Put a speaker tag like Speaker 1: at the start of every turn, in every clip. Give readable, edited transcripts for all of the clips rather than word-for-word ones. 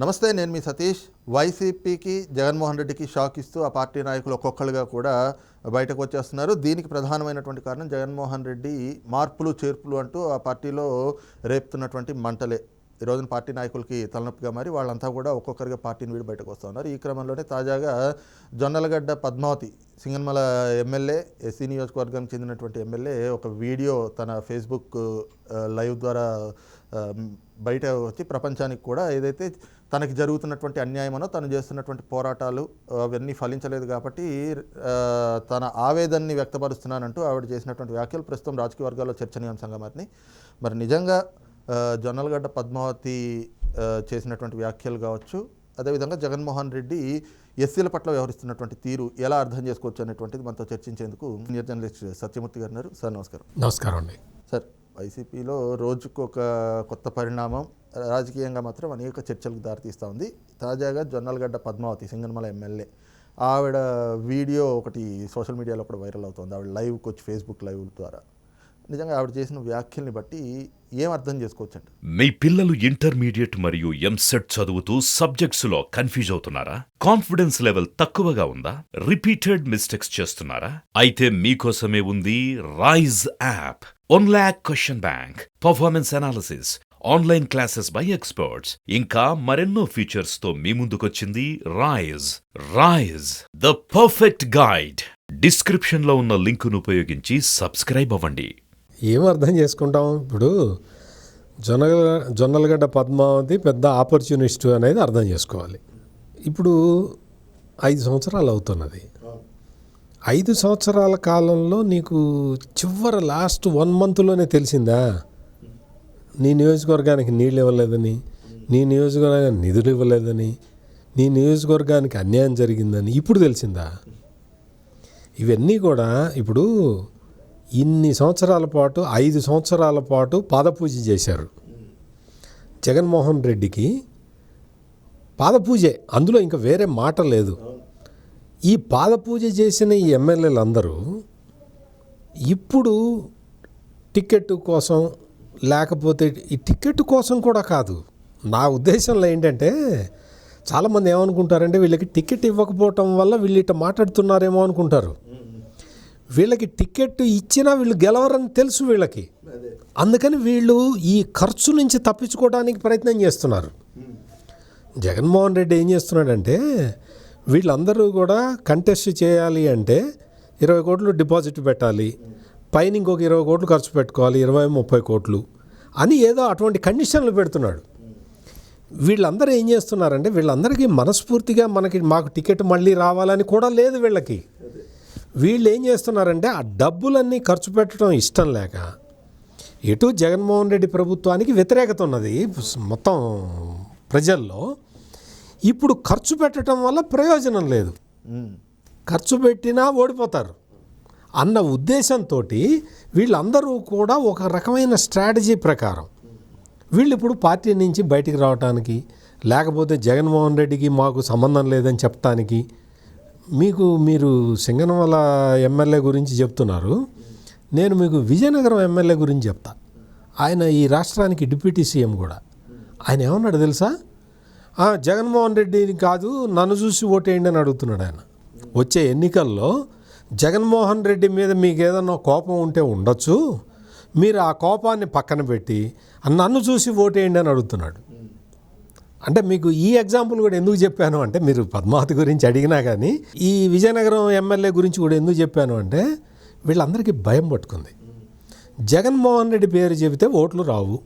Speaker 1: నమస్తే, నేను మీ సతీష్. వైసీపీకి జగన్మోహన్ రెడ్డికి షాక్ ఇస్తూ ఆ పార్టీ నాయకులు ఒక్కొక్కరుగా కూడా బయటకు వచ్చేస్తున్నారు. దీనికి ప్రధానమైనటువంటి కారణం జగన్మోహన్ రెడ్డి మార్పులు చేర్పులు అంటూ ఆ పార్టీలో రేపుతున్నటువంటి మంటలే ఈ రోజున పార్టీ నాయకులకి తలనొప్పిగా మారి వాళ్ళంతా కూడా ఒక్కొక్కరిగా పార్టీని వీడి బయటకు వస్తున్నారు. ఈ క్రమంలోనే తాజాగా జొన్నలగడ్డ పద్మావతి సింగనమల ఎమ్మెల్యే, ఎస్సీ నియోజకవర్గానికి చెందినటువంటి ఎమ్మెల్యే ఒక వీడియో తన ఫేస్బుక్ లైవ్ ద్వారా బయట వచ్చి ప్రపంచానికి కూడా ఏదైతే తనకి జరుగుతున్నటువంటి అన్యాయమనో, తను చేస్తున్నటువంటి పోరాటాలు అవన్నీ ఫలించలేదు కాబట్టి తన ఆవేదనని వ్యక్తపరుస్తున్నానంటూ ఆవిడ చేసినటువంటి వ్యాఖ్యలు ప్రస్తుతం రాజకీయ వర్గాల్లో చర్చనీయాంశంగా మారినాయి. మరి నిజంగా జొన్నలగడ్డ పద్మావతి చేసినటువంటి వ్యాఖ్యలు కావచ్చు, అదేవిధంగా జగన్మోహన్ రెడ్డి ఎస్సీల పట్ల వ్యవహరిస్తున్నటువంటి తీరు ఎలా అర్థం చేసుకోవచ్చు అనేటువంటిది మనతో చర్చించేందుకు సీనియర్ జర్నలిస్ట్ సత్యమూర్తి గారు ఉన్నారు. సార్ నమస్కారం.
Speaker 2: నమస్కారం అండి.
Speaker 1: సార్, వైసీపీలో రోజుకు ఒక కొత్త పరిణామం రాజకీయంగా మాత్రం అనేక చర్చలకు దారితీస్తూ ఉంది. తాజాగా జొన్నలగడ్డ పద్మావతి సింగనమల ఎమ్మెల్యే ఆవిడ వీడియో ఒకటి సోషల్ మీడియాలో కూడా వైరల్ అవుతుంది. ఆవిడ లైవ్కి వచ్చి ఫేస్బుక్ లైవ్ ద్వారా నిజంగా ఆవిడ చేసిన వ్యాఖ్యల్ని బట్టి ఏం అర్థం చేసుకోవచ్చండి?
Speaker 3: మీ పిల్లలు ఇంటర్మీడియట్ మరియు ఎంసెట్ చదువుతూ సబ్జెక్ట్స్లో కన్ఫ్యూజ్ అవుతున్నారా? కాన్ఫిడెన్స్ లెవెల్ తక్కువగా ఉందా? రిపీటెడ్ మిస్టేక్స్ చేస్తున్నారా? అయితే మీకోసమే ఉంది rise app. 1 lakh question bank, performance analysis, online classes by experts, ఇంకా మరెన్నో ఫీచర్స్ తో మీ ముందుకొచ్చింది rise the perfect guide. Description లో ఉన్న లింకును ఉపయోగించి సబ్స్క్రైబ్ అవ్వండి.
Speaker 2: ఏం అర్థం చేసుకుంటాం? ఇప్పుడు జొన్నలగడ్డ పద్మావతి పెద్ద ఆపర్చునిస్ట్ అనేది అర్థం చేసుకోవాలి. ఇప్పుడు 5 సంవత్సరాలు అవుతున్నది. 5 సంవత్సరాల కాలంలో నీకు చివరి లాస్ట్ 1 monthలోనే తెలిసిందా నీ నియోజకవర్గానికి నీళ్ళు ఇవ్వలేదని, నీ నియోజకవర్గానికి నిధులు ఇవ్వలేదని, నీ నియోజకవర్గానికి అన్యాయం జరిగిందని ఇప్పుడు తెలిసిందా? ఇవన్నీ కూడా ఇప్పుడు ఇన్ని సంవత్సరాల పాటు 5 సంవత్సరాల పాటు పాదపూజ చేశారు జగన్మోహన్ రెడ్డికి. పాదపూజే, అందులో ఇంకా వేరే మాట లేదు. ఈ పాదపూజ చేసిన ఈ ఎమ్మెల్యేలు అందరూ ఇప్పుడు టికెట్ కోసం, లేకపోతే ఈ టికెట్ కోసం కూడా కాదు, నా ఉద్దేశంలో ఏంటంటే చాలామంది ఏమనుకుంటారంటే వీళ్ళకి టికెట్ ఇవ్వకపోవటం వల్ల వీళ్ళు ఇట్లా మాట్లాడుతున్నారేమో అనుకుంటారు. వీళ్ళకి టికెట్ ఇచ్చినా వీళ్ళు గెలవరని తెలుసు వీళ్ళకి. అందుకని వీళ్ళు ఈ ఖర్చు నుంచి తప్పించుకోవడానికి ప్రయత్నం చేస్తున్నారు. జగన్మోహన్ రెడ్డి ఏం చేస్తున్నాడంటే వీళ్ళందరూ కూడా కంటెస్ట్ చేయాలి అంటే 20 కోట్లు డిపాజిట్ పెట్టాలి, పైన ఇంకొక 20 కోట్లు ఖర్చు పెట్టుకోవాలి, 20-30 కోట్లు అని ఏదో అటువంటి కండిషన్లు పెడుతున్నాడు. వీళ్ళందరూ ఏం చేస్తున్నారంటే వీళ్ళందరికీ మనస్ఫూర్తిగా మాకు టికెట్ మళ్ళీ రావాలని కూడా లేదు వీళ్ళకి. వీళ్ళు ఏం చేస్తున్నారంటే ఆ డబ్బులన్నీ ఖర్చు పెట్టడం ఇష్టం లేక ఎటు జగన్మోహన్ రెడ్డి ప్రభుత్వానికి వ్యతిరేకత ఉన్నది మొత్తం ప్రజల్లో. ఇప్పుడు ఖర్చు పెట్టడం వల్ల ప్రయోజనం లేదు, ఖర్చు పెట్టినా ఓడిపోతారు అన్న ఉద్దేశంతో వీళ్ళందరూ కూడా ఒక రకమైన స్ట్రాటజీ ప్రకారం వీళ్ళు ఇప్పుడు పార్టీ నుంచి బయటికి రావడానికి, లేకపోతే జగన్మోహన్ రెడ్డికి మాకు సంబంధం లేదని చెప్పడానికి. మీరు సింగనమల ఎమ్మెల్యే గురించి చెప్తున్నారు, నేను మీకు విజయనగరం ఎమ్మెల్యే గురించి చెప్తా. ఆయన ఈ రాష్ట్రానికి డిప్యూటీ సీఎం కూడా. ఆయన ఏమన్నాడు తెలుసా? జగన్మోహన్ రెడ్డిని కాదు నన్ను చూసి ఓటేయండి అని అడుగుతున్నాడు ఆయన. వచ్చే ఎన్నికల్లో జగన్మోహన్ రెడ్డి మీద మీకు ఏదన్నా కోపం ఉంటే ఉండొచ్చు, మీరు ఆ కోపాన్ని పక్కన పెట్టి నన్ను చూసి ఓటేయండి అని అడుగుతున్నాడు. అంటే మీకు ఈ ఎగ్జాంపుల్ కూడా ఎందుకు చెప్పాను అంటే, మీరు పద్మావతి గురించి అడిగినా కానీ ఈ విజయనగరం ఎమ్మెల్యే గురించి కూడా ఎందుకు చెప్పాను అంటే వీళ్ళందరికీ భయం పట్టుకుంది. జగన్మోహన్ రెడ్డి పేరు చెబితే ఓట్లు రావు.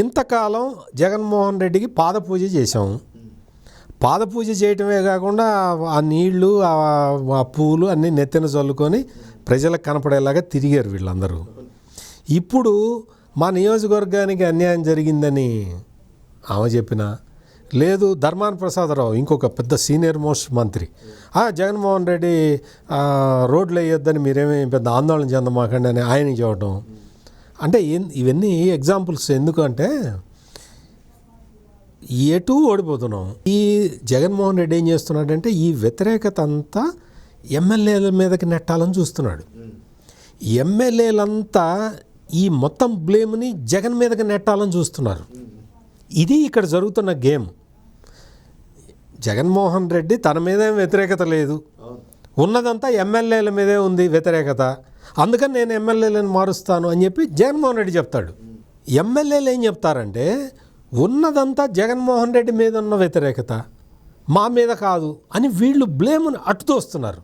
Speaker 2: ఇంతకాలం జగన్మోహన్ రెడ్డికి పాదపూజ చేశాము. పాదపూజ చేయటమే కాకుండా ఆ నీళ్లు ఆ పూలు అన్నీ నెత్తిన చల్లుకొని ప్రజలకు కనపడేలాగా తిరిగారు వీళ్ళందరూ. ఇప్పుడు మా నియోజకవర్గానికి అన్యాయం జరిగిందని ఆమె చెప్పినా లేదు, ధర్మాన ప్రసాదరావు ఇంకొక పెద్ద సీనియర్ మోస్ట్ మంత్రి జగన్మోహన్ రెడ్డి రోడ్లు వేయొద్దని మీరేమీ పెద్ద ఆందోళన చెందమాకండి అని ఆయన చెప్పడం. అంటే ఇవన్నీ ఎగ్జాంపుల్స్ ఎందుకు అంటే ఎటు ఓడిపోతున్నాం. ఈ జగన్మోహన్ రెడ్డి ఏం చేస్తున్నాడంటే ఈ వ్యతిరేకత అంతా ఎమ్మెల్యేల మీదకి నెట్టాలని చూస్తున్నాడు. ఎమ్మెల్యేలంతా ఈ మొత్తం బ్లేమ్ని జగన్ మీదకి నెట్టాలని చూస్తున్నారు. ఇది ఇక్కడ జరుగుతున్న గేమ్. జగన్మోహన్ రెడ్డి తన మీదేం వ్యతిరేకత లేదు, ఉన్నదంతా ఎమ్మెల్యేల మీదే ఉంది వ్యతిరేకత, అందుకని నేను ఎమ్మెల్యేలను మారుస్తాను అని చెప్పి జగన్మోహన్ రెడ్డి చెప్తాడు. ఎమ్మెల్యేలు ఏం చెప్తారంటే ఉన్నదంతా జగన్మోహన్ రెడ్డి మీద ఉన్న వ్యతిరేకత, మా మీద కాదు అని వీళ్ళు బ్లేమ్ను అట్టుతోస్తున్నారు.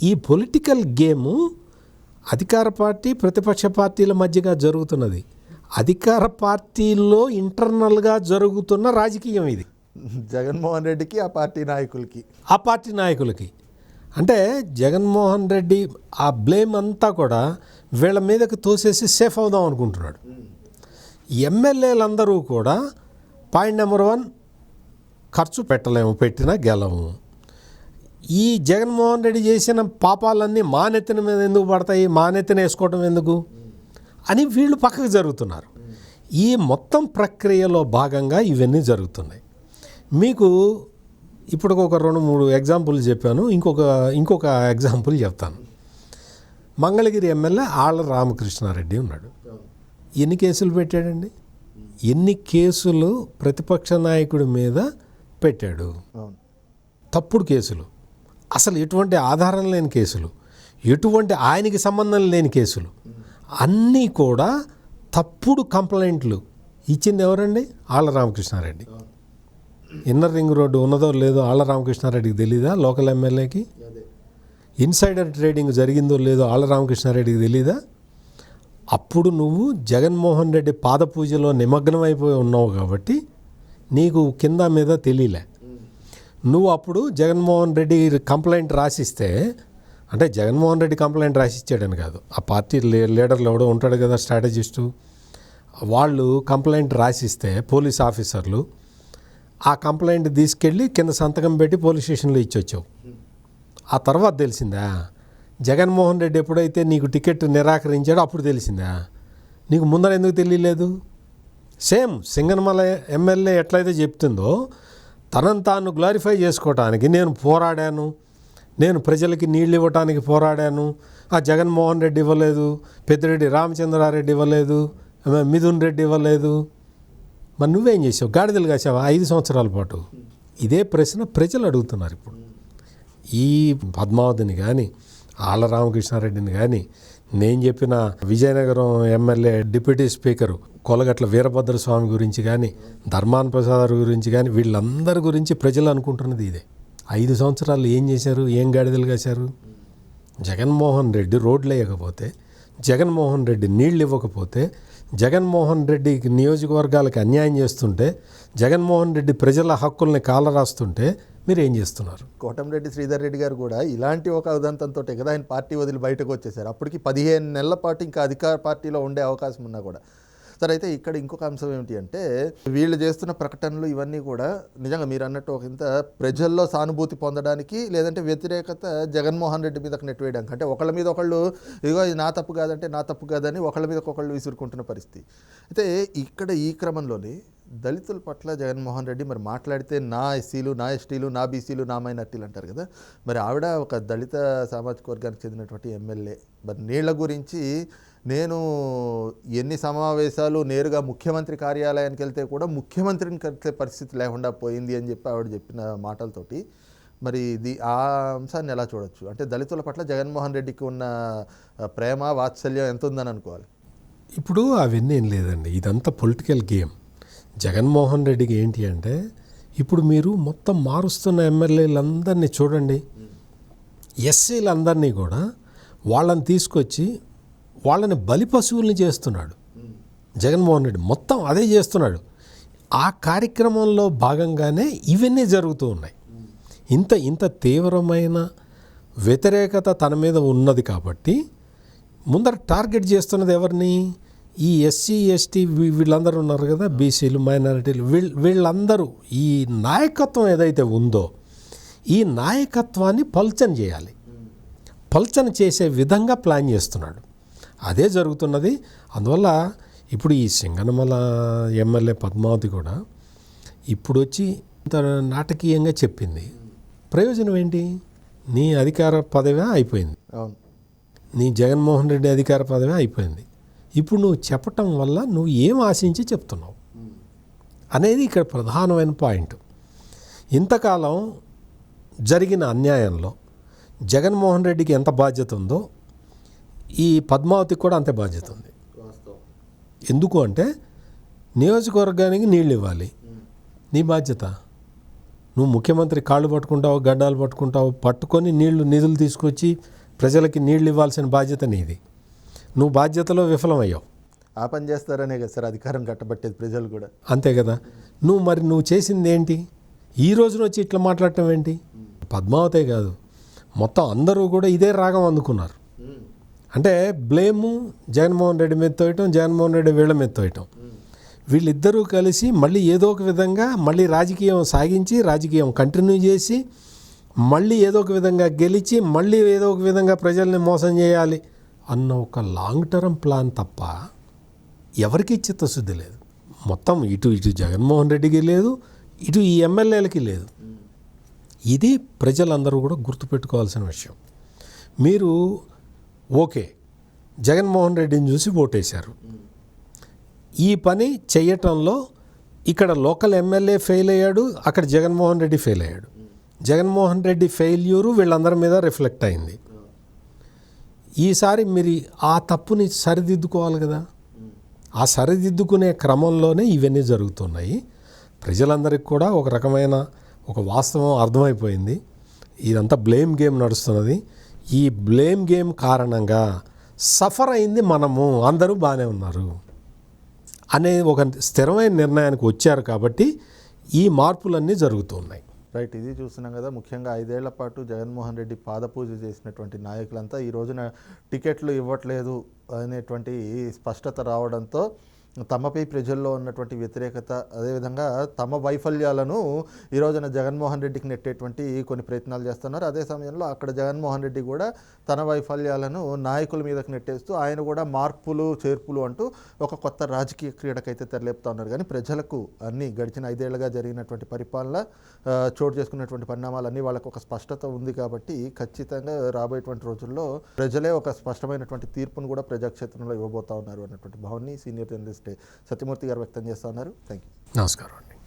Speaker 2: ఈ పొలిటికల్ గేము అధికార పార్టీ ప్రతిపక్ష పార్టీల మధ్యగా జరుగుతున్నది. అధికార పార్టీల్లో ఇంటర్నల్గా జరుగుతున్న రాజకీయం ఇది.
Speaker 1: జగన్మోహన్ రెడ్డికి ఆ పార్టీ నాయకులకి అంటే జగన్మోహన్ రెడ్డి ఆ బ్లేమ్ అంతా కూడా వీళ్ళ మీదకి తోసేసి సేఫ్ అవుదాం అనుకుంటున్నాడు. ఎమ్మెల్యేలందరూ కూడా పాయింట్ నెంబర్ 1, ఖర్చు పెట్టలేము, పెట్టినా గెలము. ఈ జగన్మోహన్ రెడ్డి చేసిన పాపాలన్నీ మా నెత్తిన మీద ఎందుకు పడతాయి, మా నెత్తిన వేసుకోవటం ఎందుకు అని వీళ్ళు పక్కకు జరుగుతున్నారు. ఈ మొత్తం ప్రక్రియలో భాగంగా ఇవన్నీ జరుగుతున్నాయి. మీకు ఇప్పుడు ఒక 2-3 ఎగ్జాంపుల్ చెప్పాను, ఇంకొక ఎగ్జాంపుల్ చెప్తాను. మంగళగిరి ఎమ్మెల్యే ఆళ్ల రామకృష్ణారెడ్డి ఉన్నాడు. ఎన్ని కేసులు పెట్టాడండి? ఎన్ని కేసులు ప్రతిపక్ష నాయకుడి మీద పెట్టాడు? తప్పుడు కేసులు, అసలు ఎటువంటి ఆధారం లేని కేసులు, ఎటువంటి ఆయనకి సంబంధం లేని కేసులు, అన్నీ కూడా తప్పుడు కంప్లైంట్లు ఇచ్చింది ఎవరండి? Alla Ramakrishna Reddy. Inner ring road ఉన్నదో లేదో ఆళ్ల రామకృష్ణారెడ్డికి తెలీదా? లోకల్ ఎమ్మెల్యేకి. ఇన్సైడర్ ట్రేడింగ్ జరిగిందో లేదో ఆళ్ల రామకృష్ణారెడ్డికి తెలీదా? అప్పుడు నువ్వు జగన్మోహన్ రెడ్డి పాదపూజలో నిమగ్నం అయిపోయి ఉన్నావు కాబట్టి నీకు కింద మీద తెలియలే. నువ్వు అప్పుడు జగన్మోహన్ రెడ్డి కంప్లైంట్ రాసిస్తే, అంటే జగన్మోహన్ రెడ్డి కంప్లైంట్ రాసిచ్చాడని కాదు, ఆ పార్టీ లీడర్లు ఎవడో ఉంటాడు కదా స్ట్రాటజిస్టు, వాళ్ళు కంప్లైంట్ రాసిస్తే పోలీస్ ఆఫీసర్లు ఆ కంప్లైంట్ తీసుకెళ్ళి కింద సంతకం పెట్టి పోలీస్ స్టేషన్లో ఇచ్చొచ్చావు. ఆ తర్వాత తెలిసిందా? జగన్మోహన్ రెడ్డి ఎప్పుడైతే నీకు టికెట్ నిరాకరించాడో అప్పుడు తెలిసిందా? నీకు ముందర ఎందుకు తెలియలేదు? సేమ్ సింగనమల ఎమ్మెల్యే ఎట్లయితే చెప్తుందో తనను తాను గ్లారిఫై చేసుకోవటానికి నేను పోరాడాను, నేను ప్రజలకి నీళ్ళు ఇవ్వటానికి పోరాడాను, ఆ జగన్మోహన్ రెడ్డి ఇవ్వలేదు, పెద్దిరెడ్డి రామచంద్రారెడ్డి ఇవ్వలేదు, మిథున్ రెడ్డి ఇవ్వలేదు, మరి నువ్వేం చేసావు? గాడిదలు కాసావా 5 సంవత్సరాల పాటు? ఇదే ప్రశ్న ప్రజలు అడుగుతున్నారు ఇప్పుడు. ఈ పద్మావతిని కానీ ఆళ్ల రామకృష్ణారెడ్డిని కానీ, నేను చెప్పిన Vizianagaram MLA deputy speaker Kolagatla Veerabhadraswamy గురించి కానీ, ధర్మాన ప్రసాద్ గురించి కానీ, వీళ్ళందరి గురించి ప్రజలు అనుకుంటున్నది ఇదే. 5 సంవత్సరాలు ఏం చేశారు? ఏం గాడిదలు కాశారు? జగన్మోహన్ రెడ్డి రోడ్లు వేయకపోతే, జగన్మోహన్ రెడ్డి నీళ్ళు ఇవ్వకపోతే, జగన్మోహన్ రెడ్డి నియోజకవర్గాలకు అన్యాయం చేస్తుంటే, జగన్మోహన్ రెడ్డి ప్రజల హక్కుల్ని కాలరాస్తుంటే మీరు ఏం చేస్తున్నారు? కోటంరెడ్డి శ్రీధర్ రెడ్డి గారు కూడా ఇలాంటి ఒక ఉదంతంతో కదా ఆయన పార్టీ వదిలి బయటకు వచ్చేసారు. అప్పటికి 15 నెలల పాటు ఇంకా అధికార పార్టీలో ఉండే అవకాశం ఉన్నా కూడా. సరే, అయితే ఇక్కడ ఇంకొక అంశం ఏమిటి అంటే, వీళ్ళు చేస్తున్న ప్రకటనలు ఇవన్నీ కూడా నిజంగా మీరు అన్నట్టు ఒక ఇంత ప్రజల్లో సానుభూతి పొందడానికి, లేదంటే వ్యతిరేకత జగన్మోహన్ రెడ్డి మీదకి నెట్వేయడానికి, అంటే ఒకళ్ళ మీద ఒకళ్ళు ఇదిగో ఇది నా తప్పు కాదంటే నా తప్పు కాదని ఒకళ్ళ మీద ఒకళ్ళు విసురుకుంటున్న పరిస్థితి. అయితే ఇక్కడ ఈ క్రమంలోనే దళితుల పట్ల జగన్మోహన్ రెడ్డి మరి మాట్లాడితే నా ఎస్సీలు, నా ఎస్టీలు, నా బీసీలు, నా మైనార్టీలు అంటారు కదా. మరి ఆవిడ ఒక దళిత సామాజిక వర్గానికి చెందినటువంటి ఎమ్మెల్యే. మరి నీళ్ల గురించి నేను ఎన్ని సమావేశాలు నేరుగా ముఖ్యమంత్రి కార్యాలయానికి వెళ్తే కూడా ముఖ్యమంత్రిని కలిసే పరిస్థితి లేకుండా పోయింది అని చెప్పి ఆవిడ చెప్పిన మాటలతోటి మరి ఆ అంశాన్ని ఎలా చూడొచ్చు? అంటే దళితుల పట్ల జగన్మోహన్ రెడ్డికి ఉన్న ప్రేమ వాత్సల్యం ఎంత ఉందని అనుకోవాలి?
Speaker 2: ఇప్పుడు అవన్నీ ఏం లేదండి, ఇదంతా పొలిటికల్ గేమ్. జగన్మోహన్ రెడ్డికి ఏంటి అంటే, ఇప్పుడు మీరు మొత్తం మారుస్తున్న ఎమ్మెల్యేలందరినీ చూడండి, ఎస్సీలందరినీ కూడా వాళ్ళని తీసుకొచ్చి వాళ్ళని బలి పశువుల్ని చేస్తున్నాడు జగన్మోహన్ రెడ్డి. మొత్తం అదే చేస్తున్నాడు. ఆ కార్యక్రమంలో భాగంగానే ఇవన్నీ జరుగుతూ ఉన్నాయి. ఇంత తీవ్రమైన వ్యతిరేకత తన మీద ఉన్నది కాబట్టి ముందర టార్గెట్ చేస్తున్నది ఎవరిని? ఈ ఎస్సీ ఎస్టీ వీళ్ళందరూ ఉన్నారు కదా, బీసీలు, మైనారిటీలు, వీళ్ళందరూ ఈ నాయకత్వం ఏదైతే ఉందో ఈ నాయకత్వాన్ని పల్చన చేయాలి. పల్చన చేసే విధంగా ప్లాన్ చేస్తున్నాడు. అదే జరుగుతున్నది. అందువల్ల ఇప్పుడు ఈ సింగనమల ఎమ్మెల్యే పద్మావతి కూడా ఇప్పుడు వచ్చి ఇంత నాటకీయంగా చెప్పింది. ప్రయోజనం ఏంటి? నీ అధికార పదవి అయిపోయింది, నీ జగన్మోహన్ రెడ్డి అధికార పదవి అయిపోయింది. ఇప్పుడు నువ్వు చెప్పటం వల్ల నువ్వు ఏం ఆశించి చెప్తున్నావు అనేది ఇక్కడ ప్రధానమైన పాయింట్. ఇంతకాలం జరిగిన అన్యాయంలో జగన్మోహన్ రెడ్డికి ఎంత బాధ్యత ఉందో ఈ పద్మావతికి కూడా అంతే బాధ్యత ఉంది. ఎందుకు అంటే నియోజకవర్గానికి నీళ్ళు ఇవ్వాలి, నీ బాధ్యత. నువ్వు ముఖ్యమంత్రి కాళ్ళు పట్టుకుంటావు, గడ్డాలు పట్టుకుంటావు, పట్టుకొని నిధులు తీసుకొచ్చి ప్రజలకి నీళ్ళు ఇవ్వాల్సిన బాధ్యత నీది. నువ్వు బాధ్యతలో విఫలమయ్యావు.
Speaker 1: ఆ పని చేస్తారనే కదా సార్ అధికారం కట్టబట్టేది ప్రజలు కూడా.
Speaker 2: అంతే కదా. నువ్వు చేసింది ఏంటి? ఈ రోజున వచ్చి ఇట్లా మాట్లాడటం ఏంటి? పద్మావతే కాదు, మొత్తం అందరూ కూడా ఇదే రాగం అందుకున్నారు. అంటే బ్లేము జగన్మోహన్ రెడ్డి మీద తోయటం, జగన్మోహన్ రెడ్డి వీళ్ళ మీద తోయటం. వీళ్ళిద్దరూ కలిసి మళ్ళీ ఏదో ఒక విధంగా మళ్ళీ రాజకీయం సాగించి, రాజకీయం కంటిన్యూ చేసి, మళ్ళీ ఏదో ఒక విధంగా గెలిచి, మళ్ళీ ఏదో ఒక విధంగా ప్రజల్ని మోసం చేయాలి అన్న ఒక లాంగ్ టర్మ్ ప్లాన్ తప్ప ఎవరికీ చిత్తశుద్ధి లేదు. మొత్తం ఇటు జగన్మోహన్ రెడ్డికి లేదు, ఇటు ఈ ఎమ్మెల్యేలకి లేదు. ఇది ప్రజలందరూ కూడా గుర్తుపెట్టుకోవాల్సిన విషయం. మీరు ఓకే జగన్మోహన్ రెడ్డిని చూసి ఓటేశారు, ఈ పని చేయటంలో ఇక్కడ లోకల్ ఎమ్మెల్యే ఫెయిల్ అయ్యాడు, అక్కడ జగన్మోహన్ రెడ్డి ఫెయిల్ అయ్యాడు. జగన్మోహన్ రెడ్డి ఫెయిల్యూరు వీళ్ళందరి మీద రిఫ్లెక్ట్ అయింది. ఈసారి మీరు ఆ తప్పుని సరిదిద్దుకోవాలి కదా. ఆ సరిదిద్దుకునే క్రమంలోనే ఇవన్నీ జరుగుతున్నాయి. ప్రజలందరికీ కూడా ఒక రకమైన ఒక వాస్తవం అర్థమైపోయింది. ఇదంతా బ్లేమ్ గేమ్ నడుస్తున్నది. ఈ బ్లేమ్ గేమ్ కారణంగా సఫర్ అయింది మనము, అందరూ బాగానే ఉన్నారు అనే ఒక స్థిరమైన నిర్ణయానికి వచ్చారు. కాబట్టి ఈ మార్పులన్నీ జరుగుతున్నాయి.
Speaker 1: రైట్, ఇది చూస్తున్నాం కదా. ముఖ్యంగా 5 ఏళ్ల పాటు జగన్మోహన్ రెడ్డి పాదపూజ చేసినటువంటి నాయకులంతా ఈ రోజున టికెట్లు ఇవ్వట్లేదు అనేటువంటి స్పష్టత రావడంతో తమపై ప్రజల్లో ఉన్నటువంటి వ్యతిరేకత, అదేవిధంగా తమ వైఫల్యాలను ఈ రోజున జగన్మోహన్ రెడ్డికి నెట్టేటువంటి కొన్ని ప్రయత్నాలు చేస్తున్నారు. అదే సమయంలో అక్కడ జగన్మోహన్ రెడ్డి కూడా తన వైఫల్యాలను నాయకుల మీదకి నెట్టేస్తూ ఆయన కూడా మార్పులు చేర్పులు అంటూ ఒక కొత్త రాజకీయ క్రీడకైతే తెరలేపుతా ఉన్నారు. కానీ ప్రజలకు అన్నీ గడిచిన 5 ఏళ్లుగా జరిగినటువంటి పరిపాలన, చోటు చేసుకున్నటువంటి పరిణామాలన్నీ వాళ్ళకు ఒక స్పష్టత ఉంది. కాబట్టి ఖచ్చితంగా రాబోయేటువంటి రోజుల్లో ప్రజలే ఒక స్పష్టమైనటువంటి తీర్పును కూడా ప్రజాక్షేత్రంలో ఇవ్వబోతా ఉన్నారు అన్నటువంటి భావాన్ని సీనియర్ జర్నలిస్ట్ సత్యమూర్తి గారు వ్యక్తం చేస్తూ ఉన్నారు. Thank you.
Speaker 2: నమస్కారం అండి.